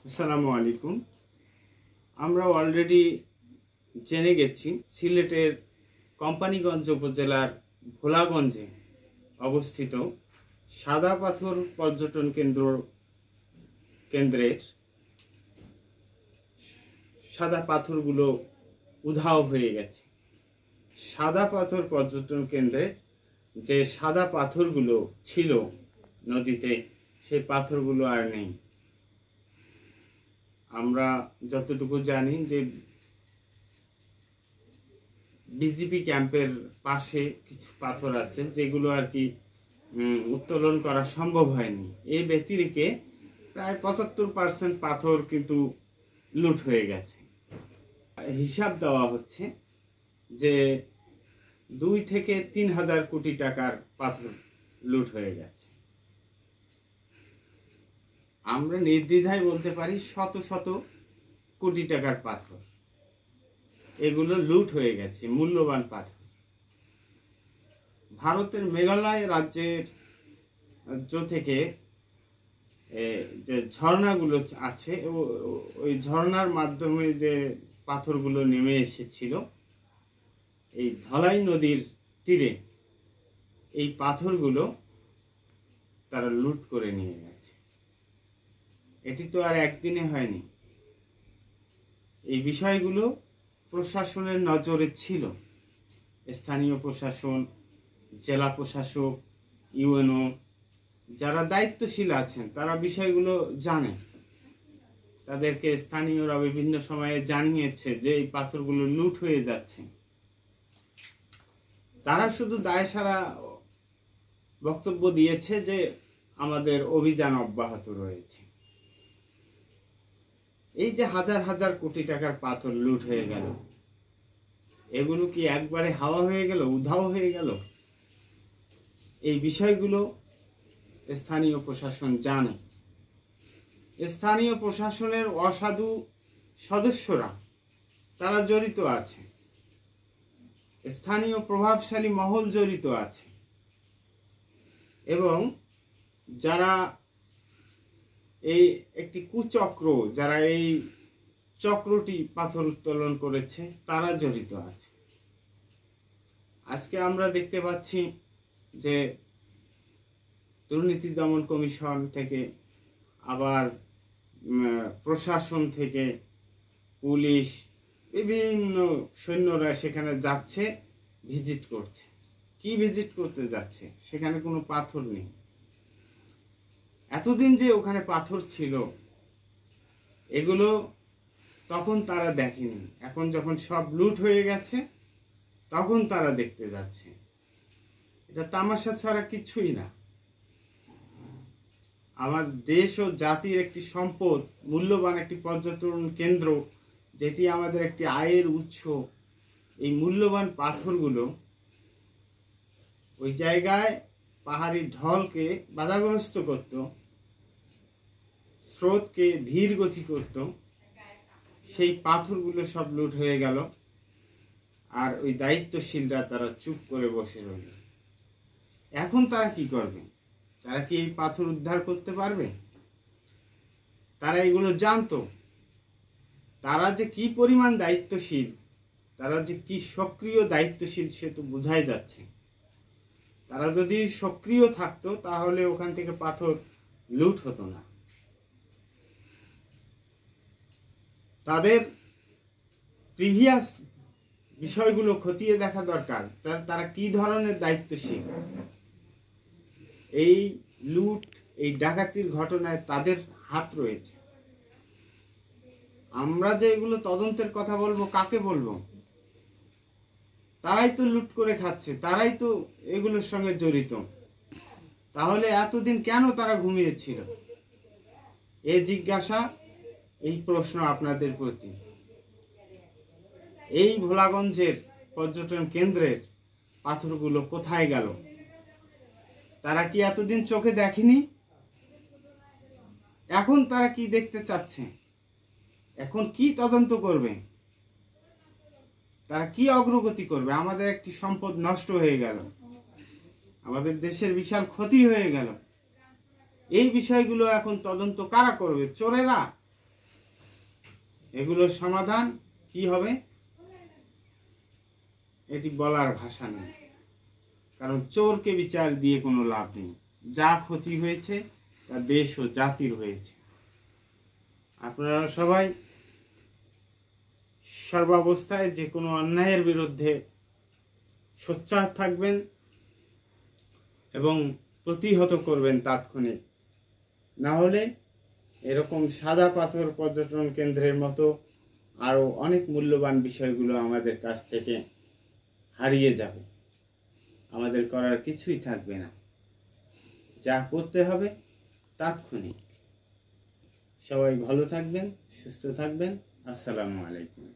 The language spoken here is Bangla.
আসসালামু আলাইকুম। আমরা অলরেডি জেনে গেছি সিলেটের কোম্পানীগঞ্জ উপজেলার ভোলাগঞ্জে অবস্থিত সাদা পাথর পর্যটন কেন্দ্রের সাদা পাথরগুলো উধাও হয়ে গেছে। সাদা পাথর পর্যটন কেন্দ্রে যে সাদা পাথরগুলো ছিল নদীতে, সেই পাথরগুলো আর নেই। আমরা যতটুকু জানি যে বিজিপি ক্যাম্পের পাশে কিছু পাথর আছে যেগুলো আর কি উত্তোলন করা সম্ভব হয়নি। এই ব্যতিরেকে প্রায় 75% পাথর কিন্তু লুট হয়ে গেছে। হিসাব দেওয়া হচ্ছে যে 2 থেকে 3 হাজার কোটি টাকার পাথর লুট হয়ে গেছে। আমরা নির্দ্বিধায় বলতে পারি শত শত কোটি টাকার পাথর এগুলো লুট হয়ে গেছে, মূল্যবান পাথর। ভারতের মেঘালয় রাজ্যের থেকে যে ঝর্ণাগুলো আছে, ওই ঝর্ণার মাধ্যমে যে পাথরগুলো নেমে এসেছিল এই ধলাই নদীর তীরে, এই পাথরগুলো তারা লুট করে নিয়ে গেছে। এটি তো আর একদিনে হয়নি। এই বিষয়গুলো প্রশাসনের নজরে ছিল। স্থানীয় প্রশাসন, জেলা প্রশাসক, ইউএনও যারা দায়িত্বশীল আছেন তারা বিষয়গুলো জানে। তাদেরকে স্থানীয়রা বিভিন্ন সময়ে জানিয়েছে যে এই পাথরগুলো লুট হয়ে যাচ্ছে। তারা শুধু দায়সারা বক্তব্য দিয়েছে যে আমাদের অভিযান অব্যাহত রয়েছে। এই যে হাজার হাজার কোটি টাকার পাথর লুট হয়ে গেল, এগুলো কি একবারে হাওয়া হয়ে গেল, উধাও হয়ে গেল? এই বিষয়গুলো স্থানীয় প্রশাসন জানে। স্থানীয় প্রশাসনের অসাধু সদস্যরা তারা জড়িত আছে, স্থানীয় প্রভাবশালী মহল জড়িত আছে, এবং যারা এই একটি কুচক্র, যারা এই চক্রটি পাথর উত্তোলন করেছে তারা জড়িত আছে। আজকে আমরা দেখতে পাচ্ছি যে দুর্নীতি দমন কমিশন থেকে, আবার প্রশাসন থেকে, পুলিশ, বিভিন্ন সৈন্যরা সেখানে যাচ্ছে, ভিজিট করছে। কি ভিজিট করতে যাচ্ছে? সেখানে কোনো পাথর নেই। এতদিন যে ওখানে পাথর ছিল এগুলো তখন তারা দেখেনি। এখন যখন সব লুট হয়ে গেছে তখন তারা দেখতে যাচ্ছে। এটা তামাশা ছাড়া কিছুই না। আমার দেশ ও জাতির একটি সম্পদ, মূল্যবান একটি পর্যটন কেন্দ্র, যেটি আমাদের একটি আয়ের উৎস, এই মূল্যবান পাথরগুলো ওই জায়গায় পাহাড়ি ঢলকে বাধাগ্রস্ত করত, স্রোতকে ধীর গতি করত। সেই পাথরগুলো সব লুট হয়ে গেল, আর ওই দায়িত্বশীলরা তারা চুপ করে বসে রইল। এখন তারা কি করবে? তারা কি এই পাথর উদ্ধার করতে পারবে? তারা এগুলো জানতো। তারা যে কি পরিমাণ দায়িত্বশীল, তারা যে কি সক্রিয় দায়িত্বশীল, সে তো বোঝাই যাচ্ছে। তারা যদি সক্রিয় থাকতো তাহলে ওখান থেকে পাথর লুট হতো না। তাদের প্রিভিয়াস বিষয়গুলো খতিয়ে দেখা দরকার, তারা কি ধরনের দায়িত্বশীল। এই লুট, এই ডাকাতির ঘটনায় তাদের হাত রয়েছে। আমরা যে এগুলো তদন্তের কথা বলবো, কাকে বলবো? তারাই তো লুট করে খাচ্ছে, তারাই তো এগুলোর সঙ্গে জড়িত। তাহলে এতদিন কেন তারা ঘুমিয়েছিল? এই জিজ্ঞাসা, এই প্রশ্ন আপনাদের প্রতি। এই ভোলাগঞ্জের পর্যটন কেন্দ্রের পাথরগুলো কোথায় গেল? তারা কি এতদিন চোখে দেখেনি? এখন তারা কি দেখতে চাচ্ছে? এখন কি তদন্ত করবে? তারা কি অগ্রগতি করবে? আমাদের একটি সম্পদ নষ্ট হয়ে গেল, আমাদের দেশের বিশাল ক্ষতি হয়ে গেল। এই বিষয়গুলো এখন তদন্ত কারা করবে? চোরেরা? এগুলোর সমাধান কি হবে এটি বলার ভাষা নেই। কারণ চোরকে বিচার দিয়ে কোনো লাভ নেই। যা ক্ষতি হয়েছে তা দেশ ও জাতির হয়েছে। আপনারা সবাই সর্বাবস্থায় যে কোনো অন্যায়ের বিরুদ্ধে সোচ্চার থাকবেন এবং প্রতিহত করবেন তাৎক্ষণিক। না হলে এরকম সাদা পাথর পর্যটন কেন্দ্রের মতো আরও অনেক মূল্যবান বিষয়গুলো আমাদের কাছ থেকে হারিয়ে যাবে। আমাদের করার কিছুই থাকবে না। যা করতে হবে তাৎক্ষণিক। সবাই ভালো থাকবেন, সুস্থ থাকবেন। আসসালামু আলাইকুম।